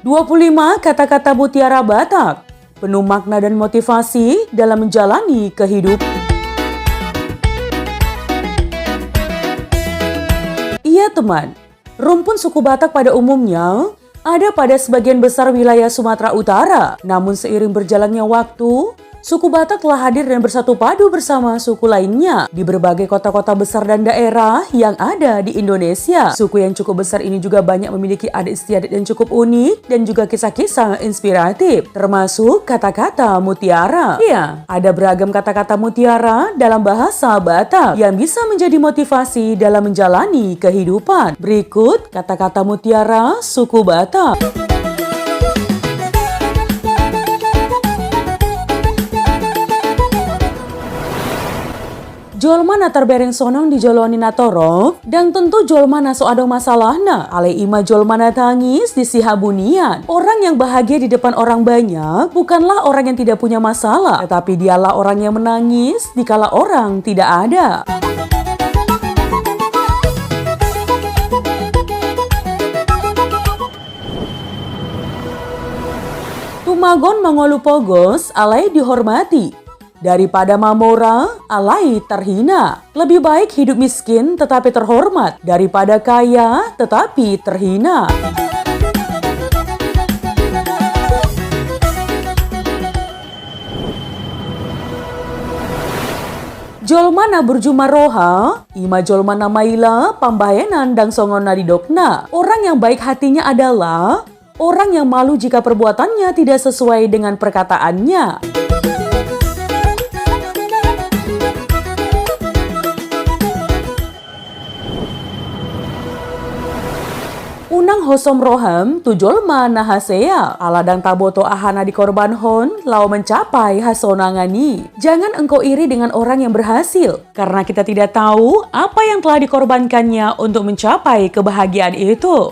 25 kata-kata mutiara Batak, penuh makna dan motivasi dalam menjalani kehidupan. Iya teman, rumpun suku Batak pada umumnya ada pada sebagian besar wilayah Sumatera Utara. Namun seiring berjalannya waktu, suku Batak telah hadir dan bersatu padu bersama suku lainnya di berbagai kota-kota besar dan daerah yang ada di Indonesia. Suku yang cukup besar ini juga banyak memiliki adat istiadat yang cukup unik dan juga kisah-kisah inspiratif, termasuk kata-kata mutiara. Iya, ada beragam kata-kata mutiara dalam bahasa Batak yang bisa menjadi motivasi dalam menjalani kehidupan. Berikut kata-kata mutiara suku Batak. Jolma na terbereng sonong di joloni na torok, dan tentu jolma na so ada masalahna. Ale ima jolma na tangis di sihabunian. Orang yang bahagia di depan orang banyak bukanlah orang yang tidak punya masalah, tetapi dialah orang yang menangis dikala orang tidak ada. Tumagon mangolu pogos alai dihormati. Daripada mamora, alai terhina. Lebih baik hidup miskin tetapi terhormat daripada kaya tetapi terhina. Jolma na burjuma roha, ima jolma na maila pambayanan dang songon na didokna. Orang yang baik hatinya adalah orang yang malu jika perbuatannya tidak sesuai dengan perkataannya. Unang hosom roham tu jolma na hasea, aladang taboto ahana di korban hon, lau mencapai hasonangani. Jangan engkau iri dengan orang yang berhasil, karena kita tidak tahu apa yang telah dikorbankannya untuk mencapai kebahagiaan itu.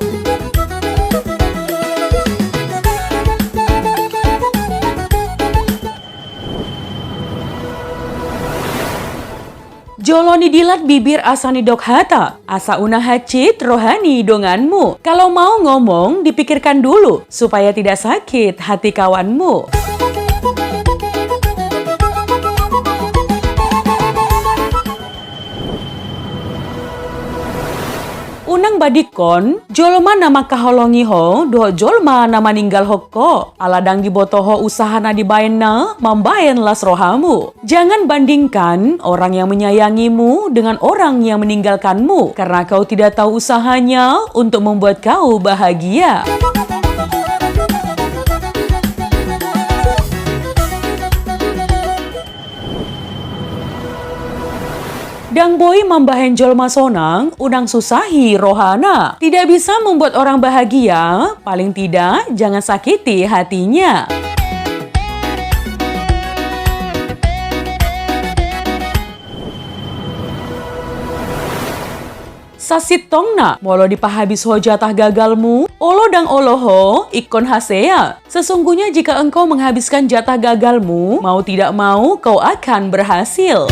Joloni dilat bibir asani dok hata, asa una hacit rohani donganmu. Kalau mau ngomong, dipikirkan dulu supaya tidak sakit hati kawanmu. Unang badikon, jolma nama kaholongi ho, doh jolma nama ninggal hokko. Aladang dibotoho usahana dibayena, mambayen las rohamu. Jangan bandingkan orang yang menyayangimu dengan orang yang meninggalkanmu, karena kau tidak tahu usahanya untuk membuat kau bahagia. Dang boy mambahen jolma sonang, unang susahi rohana. Tidak bisa membuat orang bahagia, paling tidak jangan sakiti hatinya. Sasit tongna, molo dipahabis ho jatah gagalmu, olo dang oloho ikon hasea. Sesungguhnya jika engkau menghabiskan jatah gagalmu, mau tidak mau kau akan berhasil.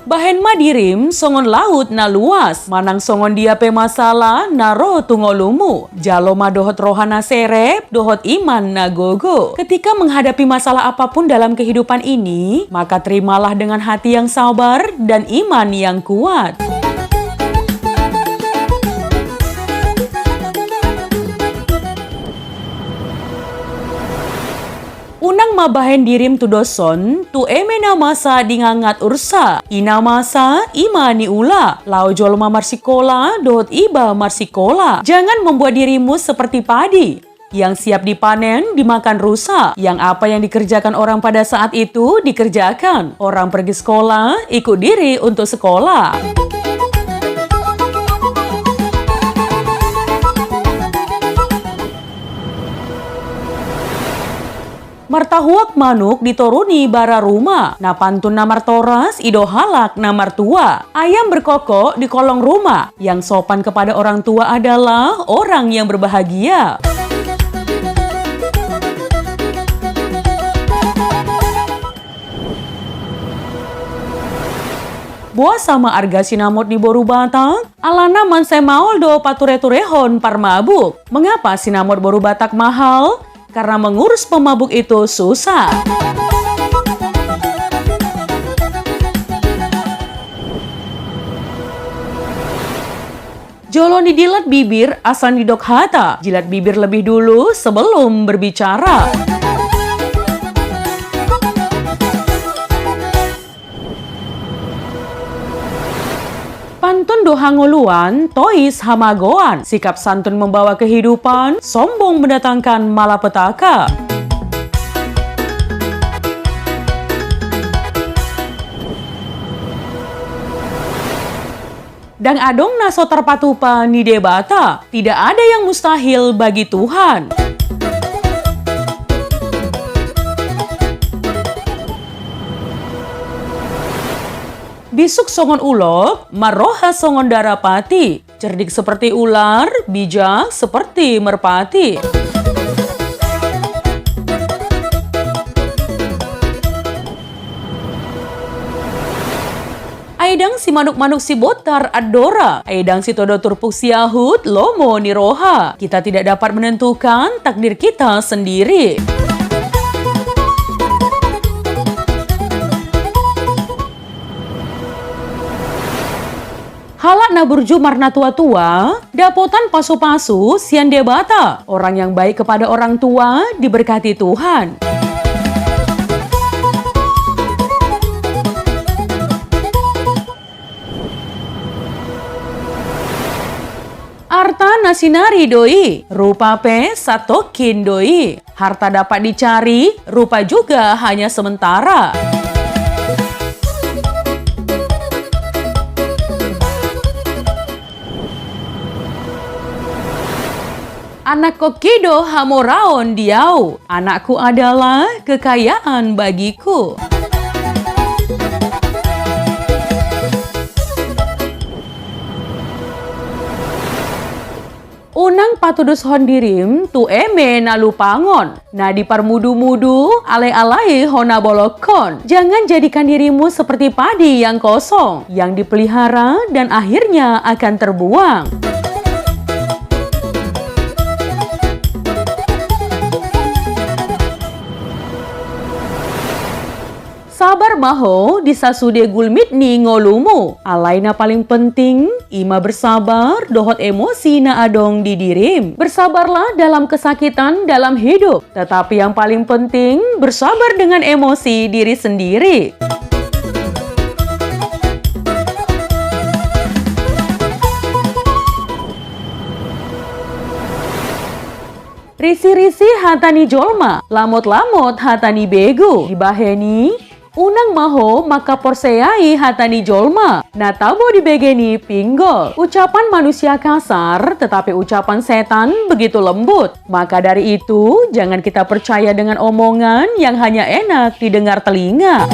Bahen madirim songon laut na luas, manang songon dia pe masalah naro tungolumu. Jalo madohot rohana serep, dohot iman na gogo. Ketika menghadapi masalah apapun dalam kehidupan ini, maka terimalah dengan hati yang sabar dan iman yang kuat. Unang mabahen dirim tu doson, tu emena masa dingangat ursa. Ina masa ima ni ula. Lau jolma marsikola, dohot iba marsikola. Jangan membuat dirimu seperti padi yang siap dipanen, dimakan rusa. Yang apa yang dikerjakan orang pada saat itu dikerjakan. Orang pergi sekolah, ikut diri untuk sekolah. Martahuak manuk ditoruni bara rumah. Na pantun na martoras ido halak na martua. Ayam berkokok di kolong rumah. Yang sopan kepada orang tua adalah orang yang berbahagia. Boa sama arga sinamot di Boru Batak, alana manse maol do pature-turehon par mabuk. Mengapa sinamot Boru Batak mahal? Karena mengurus pemabuk itu susah. Jolon didilat bibir, asan didok hata. Jilat bibir lebih dulu sebelum berbicara. Pantun dohangoluan, tois hamagoan. Sikap santun membawa kehidupan, sombong mendatangkan malapetaka. Dang adong naso terpatupa ni debata, tidak ada yang mustahil bagi Tuhan. Bisuk songon ulok, maroha songon darapati. Cerdik seperti ular, bijak seperti merpati. Aidang si manuk-manuk si botar adora. Aidang si todo turpuk si ahut lomo niroha. Kita tidak dapat menentukan takdir kita sendiri. Halak na burju marna tua-tua, dapotan pasu-pasu sian debata. Orang yang baik kepada orang tua diberkati Tuhan. Arta nasinari doi, rupa pe satokin doi. Harta dapat dicari, rupa juga hanya sementara. Anak kokido hamoraon diau. Anakku adalah kekayaan bagiku. Unang patudus hondirim tu eme nalu pangon. Nah di parmudu-mudu alai-alai hona bolokon. Jangan jadikan dirimu seperti padi yang kosong, yang dipelihara dan akhirnya akan terbuang. Sabar maho disasude gulmit ni ngolumu. Alaina paling penting, ima bersabar dohot emosi na adong didirim. Bersabarlah dalam kesakitan dalam hidup. Tetapi yang paling penting, bersabar dengan emosi diri sendiri. Risi-risi hatani jolma, lamot-lamot hatani bego. Dibaheni, unang maho maka porseai hatani jolma. Natabo dibegeni pinggol. Ucapan manusia kasar, tetapi ucapan setan begitu lembut. Maka dari itu, jangan kita percaya dengan omongan yang hanya enak didengar telinga.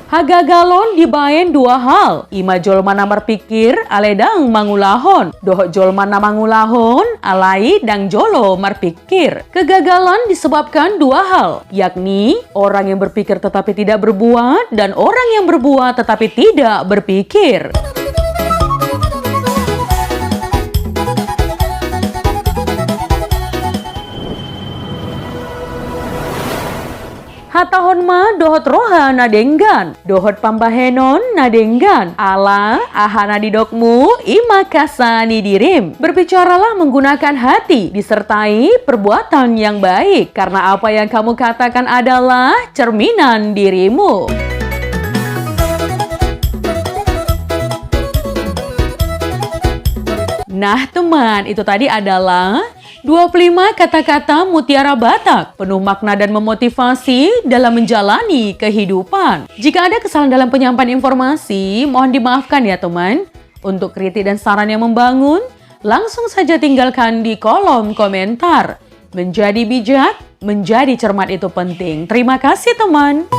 Hagagalon dibaen dua hal. Ima jolma na marpikir aledang mangulahon. Dohok jolma na mangulahon alai dang jolo marpikir. Kegagalan disebabkan dua hal, yakni orang yang berpikir tetapi tidak berbuat dan orang yang berbuat tetapi tidak berpikir. Hatahon ma dohot roha nadenggan, dohot pambahenon nadenggan, ala ahana didokmu ima kasani dirim. Berbicaralah menggunakan hati, disertai perbuatan yang baik, karena apa yang kamu katakan adalah cerminan dirimu. Nah teman, itu tadi adalah 25 kata-kata mutiara Batak, penuh makna dan memotivasi dalam menjalani kehidupan. Jika ada kesalahan dalam penyampaian informasi, mohon dimaafkan ya teman. Untuk kritik dan saran yang membangun, langsung saja tinggalkan di kolom komentar. Menjadi bijak, menjadi cermat itu penting. Terima kasih teman.